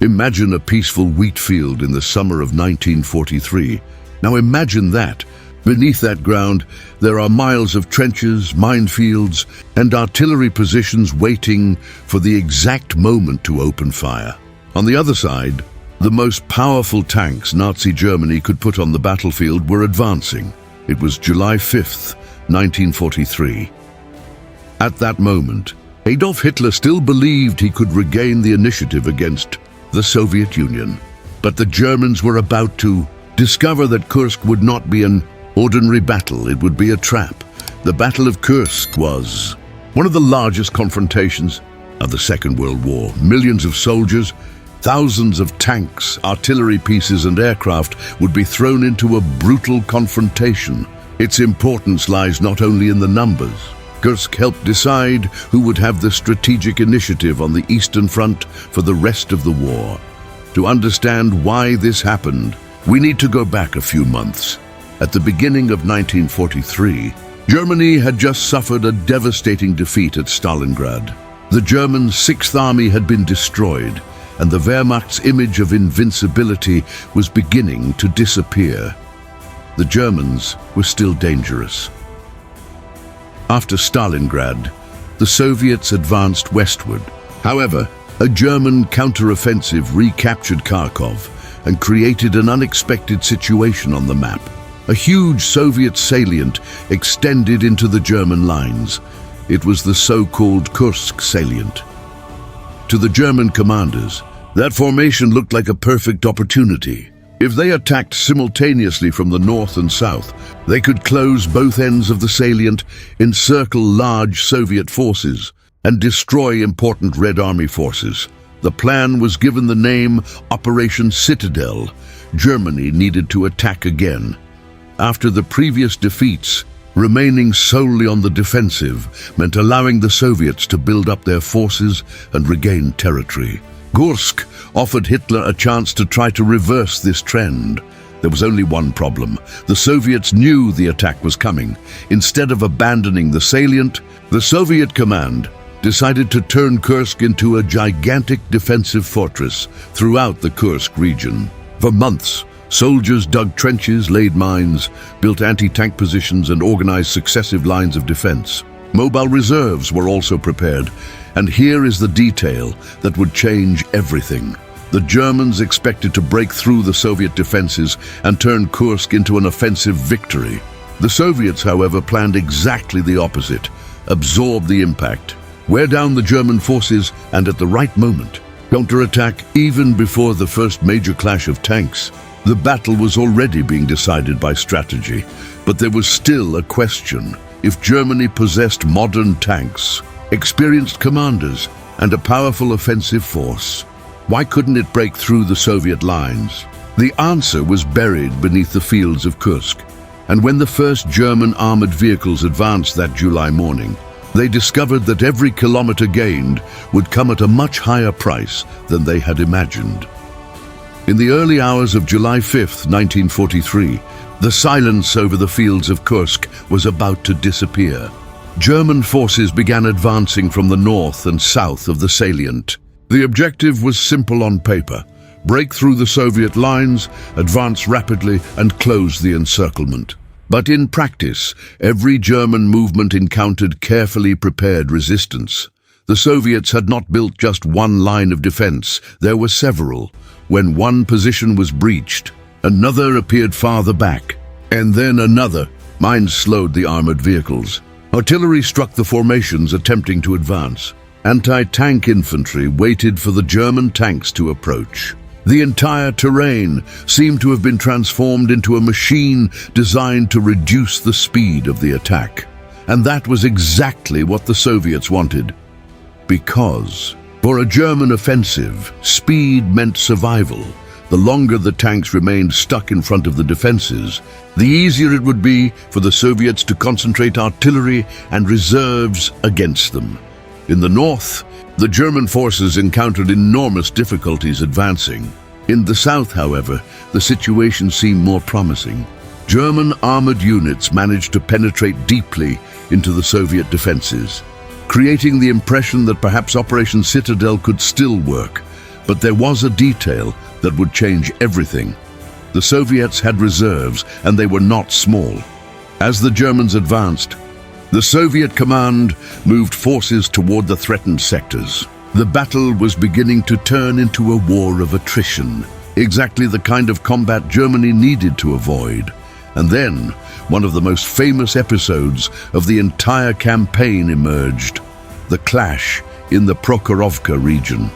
Imagine a peaceful wheat field in the summer of 1943. Now imagine that. Beneath that ground, there are miles of trenches, minefields, and artillery positions waiting for the exact moment to open fire. On the other side, the most powerful tanks Nazi Germany could put on the battlefield were advancing. It was July 5th, 1943. At that moment, Adolf Hitler still believed he could regain the initiative against the Soviet Union. But the Germans were about to discover that Kursk would not be an ordinary battle, it would be a trap. The Battle of Kursk was one of the largest confrontations of the Second World War. Millions of soldiers, thousands of tanks, artillery pieces and aircraft would be thrown into a brutal confrontation. Its importance lies not only in the numbers. Kursk helped decide who would have the strategic initiative on the Eastern Front for the rest of the war. To understand why this happened, we need to go back a few months. At the beginning of 1943, Germany had just suffered a devastating defeat at Stalingrad. The German Sixth Army had been destroyed, and the Wehrmacht's image of invincibility was beginning to disappear. The Germans were still dangerous. After Stalingrad, the Soviets advanced westward. However, a German counteroffensive recaptured Kharkov and created an unexpected situation on the map. A huge Soviet salient extended into the German lines. It was the so-called Kursk salient. To the German commanders, that formation looked like a perfect opportunity. If they attacked simultaneously from the north and south, they could close both ends of the salient, encircle large Soviet forces, and destroy important Red Army forces. The plan was given the name Operation Citadel. Germany needed to attack again. After the previous defeats, remaining solely on the defensive meant allowing the Soviets to build up their forces and regain territory. Kursk offered Hitler a chance to try to reverse this trend. There was only one problem. The Soviets knew the attack was coming. Instead of abandoning the salient, the Soviet command decided to turn Kursk into a gigantic defensive fortress throughout the Kursk region. For months, soldiers dug trenches, laid mines, built anti-tank positions, and organized successive lines of defense. Mobile reserves were also prepared, and here is the detail that would change everything. The Germans expected to break through the Soviet defenses and turn Kursk into an offensive victory. The Soviets, however, planned exactly the opposite: absorb the impact, wear down the German forces, and at the right moment, counterattack even before the first major clash of tanks. The battle was already being decided by strategy, but there was still a question. If Germany possessed modern tanks, experienced commanders, and a powerful offensive force, why couldn't it break through the Soviet lines? The answer was buried beneath the fields of Kursk, and when the first German armored vehicles advanced that July morning, they discovered that every kilometer gained would come at a much higher price than they had imagined. In the early hours of July 5th, 1943, the silence over the fields of Kursk was about to disappear. German forces began advancing from the north and south of the salient. The objective was simple on paper: break through the Soviet lines, advance rapidly, and close the encirclement. But in practice, every German movement encountered carefully prepared resistance. The Soviets had not built just one line of defense, there were several. When one position was breached, another appeared farther back, and then another. Mines slowed the armored vehicles. Artillery struck the formations attempting to advance. Anti-tank infantry waited for the German tanks to approach. The entire terrain seemed to have been transformed into a machine designed to reduce the speed of the attack. And that was exactly what the Soviets wanted. Because, for a German offensive, speed meant survival. The longer the tanks remained stuck in front of the defenses, the easier it would be for the Soviets to concentrate artillery and reserves against them. In the north, the German forces encountered enormous difficulties advancing. In the south, however, the situation seemed more promising. German armored units managed to penetrate deeply into the Soviet defenses, creating the impression that perhaps Operation Citadel could still work. But there was a detail that would change everything. The Soviets had reserves, and they were not small. As the Germans advanced, the Soviet command moved forces toward the threatened sectors. The battle was beginning to turn into a war of attrition, exactly the kind of combat Germany needed to avoid. And then, one of the most famous episodes of the entire campaign emerged: the clash in the Prokhorovka region.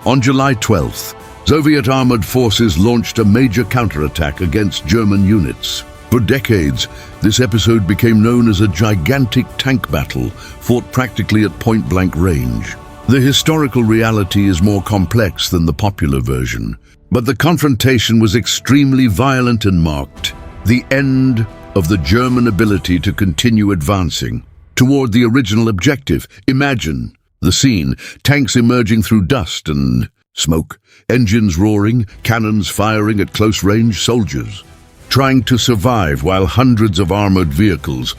On July 12th, Soviet armored forces launched a major counterattack against German units. For decades, this episode became known as a gigantic tank battle, fought practically at point-blank range. The historical reality is more complex than the popular version, but the confrontation was extremely violent and marked the end of the German ability to continue advancing toward the original objective. Imagine the scene: tanks emerging through dust and smoke, engines roaring, cannons firing at close range, soldiers trying to survive while hundreds of armored vehicles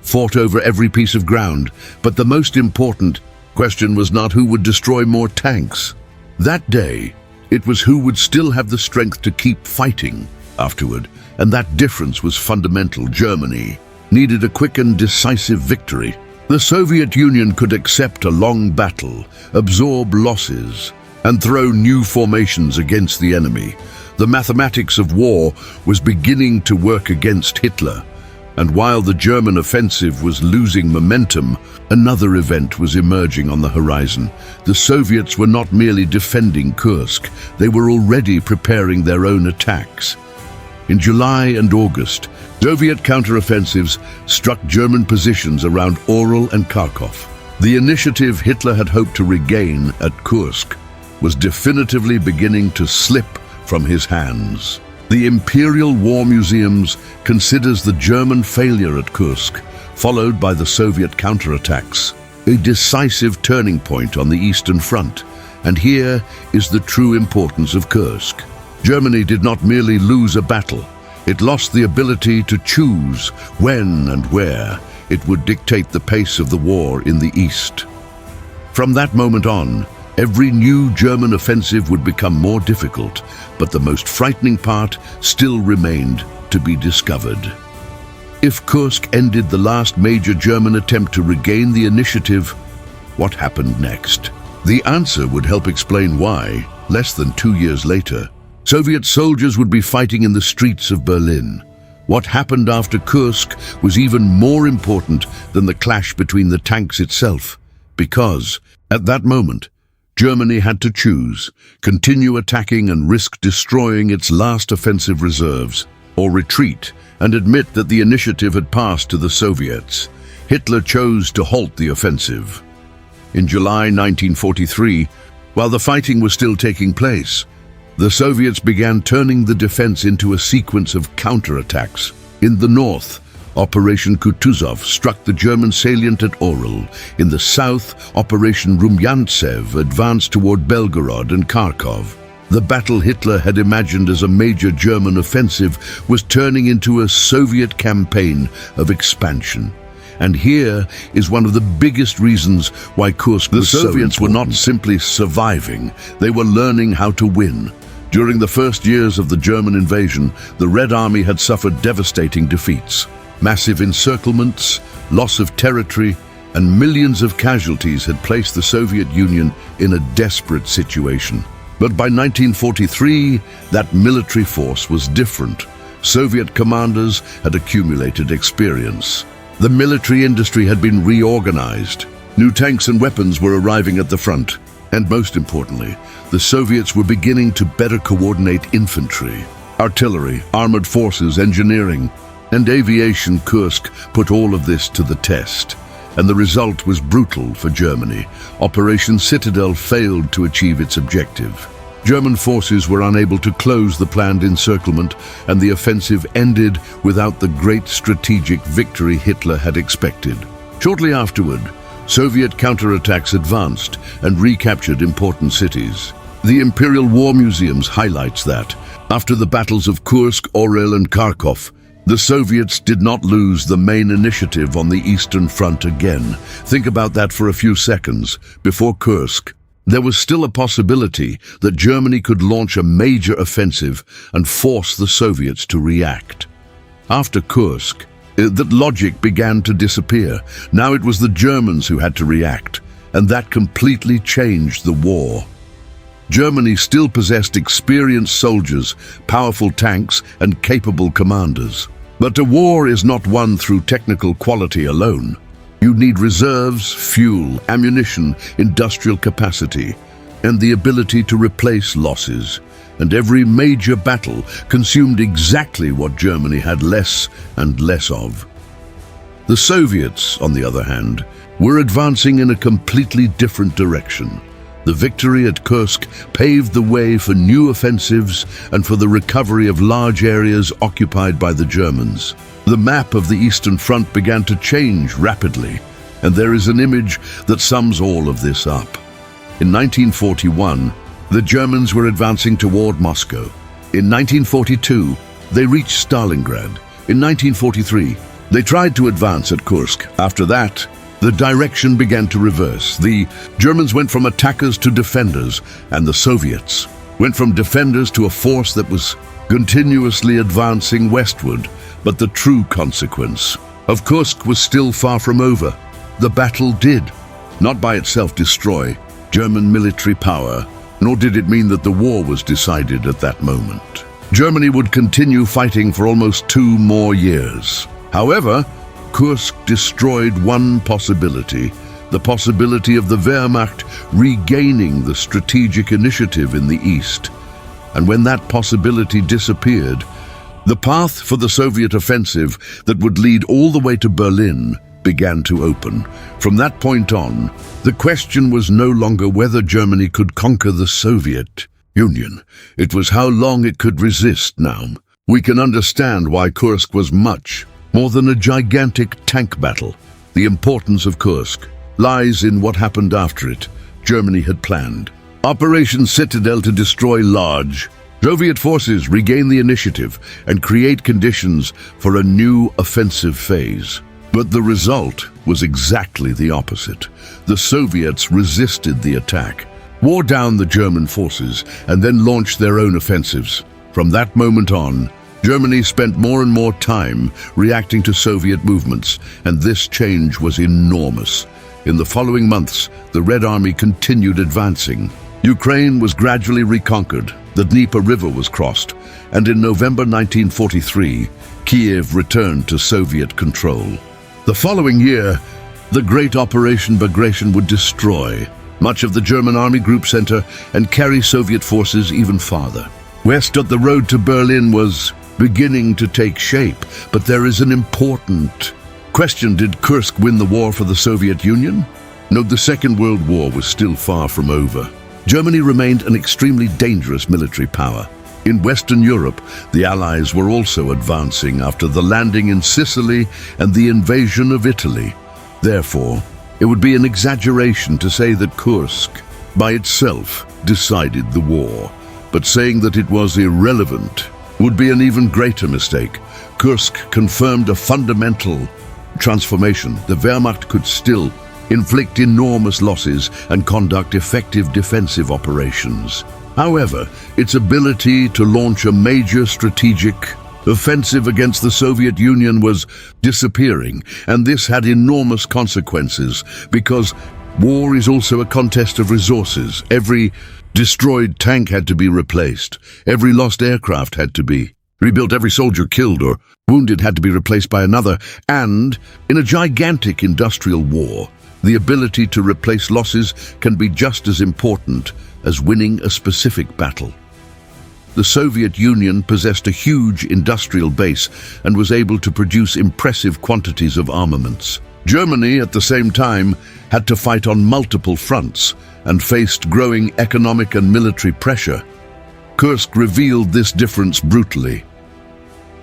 fought over every piece of ground. But the most important question was not who would destroy more tanks. That day, it was who would still have the strength to keep fighting afterward, and that difference was fundamental. Germany needed a quick and decisive victory. The Soviet Union could accept a long battle, absorb losses, and throw new formations against the enemy. The mathematics of war was beginning to work against Hitler, and while the German offensive was losing momentum, another event was emerging on the horizon. The Soviets were not merely defending Kursk, they were already preparing their own attacks. In July and August, Soviet counteroffensives struck German positions around Oral and Kharkov. The initiative Hitler had hoped to regain at Kursk was definitively beginning to slip from his hands. The Imperial War Museums considers the German failure at Kursk, followed by the Soviet counterattacks, a decisive turning point on the Eastern Front. And here is the true importance of Kursk. Germany did not merely lose a battle, it lost the ability to choose when and where it would dictate the pace of the war in the East. From that moment on, every new German offensive would become more difficult, but the most frightening part still remained to be discovered. If Kursk ended the last major German attempt to regain the initiative, what happened next? The answer would help explain why, less than 2 years later, Soviet soldiers would be fighting in the streets of Berlin. What happened after Kursk was even more important than the clash between the tanks itself, because, at that moment, Germany had to choose: continue attacking and risk destroying its last offensive reserves, or retreat and admit that the initiative had passed to the Soviets. Hitler chose to halt the offensive. In July 1943, while the fighting was still taking place, the Soviets began turning the defense into a sequence of counterattacks. In the north, Operation Kutuzov struck the German salient at Oral. In the south, Operation Rumyantsev advanced toward Belgorod and Kharkov. The battle Hitler had imagined as a major German offensive was turning into a Soviet campaign of expansion. And here is one of the biggest reasons why Kursk was so important. The Soviets were not simply surviving, they were learning how to win. During the first years of the German invasion, the Red Army had suffered devastating defeats. Massive encirclements, loss of territory, and millions of casualties had placed the Soviet Union in a desperate situation. But by 1943, that military force was different. Soviet commanders had accumulated experience. The military industry had been reorganized. New tanks and weapons were arriving at the front. And most importantly, the Soviets were beginning to better coordinate infantry, artillery, armored forces, engineering, and aviation. Kursk put all of this to the test, and the result was brutal for Germany. Operation Citadel failed to achieve its objective. German forces were unable to close the planned encirclement, and the offensive ended without the great strategic victory Hitler had expected. Shortly afterward, Soviet counterattacks advanced and recaptured important cities. The Imperial War Museums highlights that, after the battles of Kursk, Orel, and Kharkov, the Soviets did not lose the main initiative on the Eastern Front again. Think about that for a few seconds. Before Kursk, there was still a possibility that Germany could launch a major offensive and force the Soviets to react. After Kursk, that logic began to disappear. Now it was the Germans who had to react, and that completely changed the war. Germany still possessed experienced soldiers, powerful tanks, and capable commanders. But a war is not won through technical quality alone. You need reserves, fuel, ammunition, industrial capacity, and the ability to replace losses. And every major battle consumed exactly what Germany had less and less of. The Soviets, on the other hand, were advancing in a completely different direction. The victory at Kursk paved the way for new offensives and for the recovery of large areas occupied by the Germans. The map of the Eastern Front began to change rapidly, and there is an image that sums all of this up. In 1941, the Germans were advancing toward Moscow. In 1942, they reached Stalingrad. In 1943, they tried to advance at Kursk. After that, the direction began to reverse. The Germans went from attackers to defenders, and the Soviets went from defenders to a force that was continuously advancing westward. But the true consequence of Kursk was still far from over. The battle did not by itself destroy German military power, nor did it mean that the war was decided at that moment. Germany would continue fighting for almost 2 more years. However, Kursk destroyed one possibility, the possibility of the Wehrmacht regaining the strategic initiative in the east. And when that possibility disappeared, the path for the Soviet offensive that would lead all the way to Berlin began to open. From that point on, the question was no longer whether Germany could conquer the Soviet Union. It was how long it could resist now. We can understand why Kursk was much more than a gigantic tank battle. The importance of Kursk lies in what happened after it. Germany had planned Operation Citadel to destroy large Soviet forces, regain the initiative, and create conditions for a new offensive phase. But the result was exactly the opposite. The Soviets resisted the attack, wore down the German forces, and then launched their own offensives. From that moment on, Germany spent more and more time reacting to Soviet movements, and this change was enormous. In the following months, the Red Army continued advancing. Ukraine was gradually reconquered, the Dnieper River was crossed, and in November 1943, Kiev returned to Soviet control. The following year, the Great Operation Bagration would destroy much of the German Army Group Center and carry Soviet forces even farther. West of the road to Berlin was beginning to take shape, but there is an important question. Did Kursk win the war for the Soviet Union? No, the Second World War was still far from over. Germany remained an extremely dangerous military power. In Western Europe, the Allies were also advancing after the landing in Sicily and the invasion of Italy. Therefore, it would be an exaggeration to say that Kursk, by itself, decided the war. But saying that it was irrelevant would be an even greater mistake. Kursk confirmed a fundamental transformation. The Wehrmacht could still inflict enormous losses and conduct effective defensive operations. However, its ability to launch a major strategic offensive against the Soviet Union was disappearing, and this had enormous consequences because war is also a contest of resources. Every destroyed tank had to be replaced. Every lost aircraft had to be rebuilt. Every soldier killed or wounded had to be replaced by another. And in a gigantic industrial war, the ability to replace losses can be just as important as winning a specific battle. The Soviet Union possessed a huge industrial base and was able to produce impressive quantities of armaments. Germany, at the same time, had to fight on multiple fronts and faced growing economic and military pressure. Kursk revealed this difference brutally.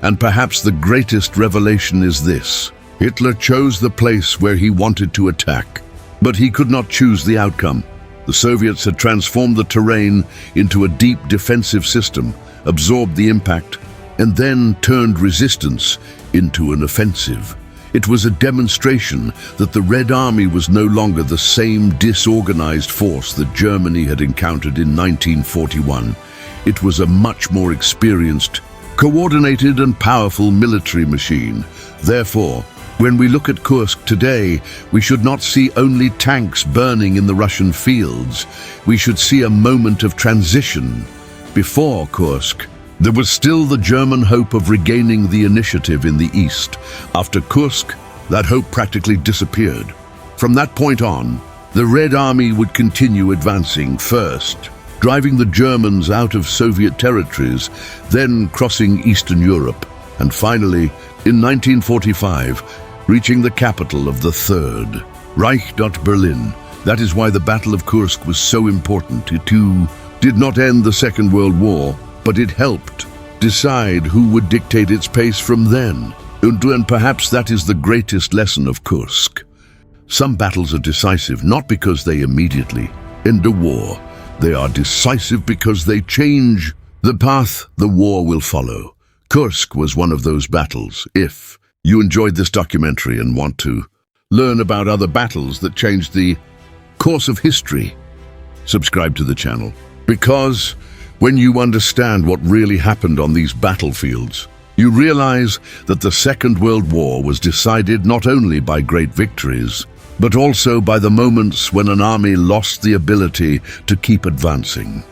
And perhaps the greatest revelation is this: Hitler chose the place where he wanted to attack, but he could not choose the outcome. The Soviets had transformed the terrain into a deep defensive system, absorbed the impact, and then turned resistance into an offensive. It was a demonstration that the Red Army was no longer the same disorganized force that Germany had encountered in 1941. It was a much more experienced, coordinated and powerful military machine. Therefore, when we look at Kursk today, we should not see only tanks burning in the Russian fields. We should see a moment of transition. Before Kursk, there was still the German hope of regaining the initiative in the east. After Kursk, that hope practically disappeared. From that point on, the Red Army would continue advancing first, driving the Germans out of Soviet territories, then crossing Eastern Europe, and finally, in 1945, reaching the capital of the Third Reich, Berlin. That is why the Battle of Kursk was so important. It too did not end the Second World War, but it helped decide who would dictate its pace from then. And perhaps that is the greatest lesson of Kursk. Some battles are decisive not because they immediately end a war. They are decisive because they change the path the war will follow. Kursk was one of those battles. If you enjoyed this documentary and want to learn about other battles that changed the course of history, subscribe to the channel. Because when you understand what really happened on these battlefields, you realize that the Second World War was decided not only by great victories, but also by the moments when an army lost the ability to keep advancing.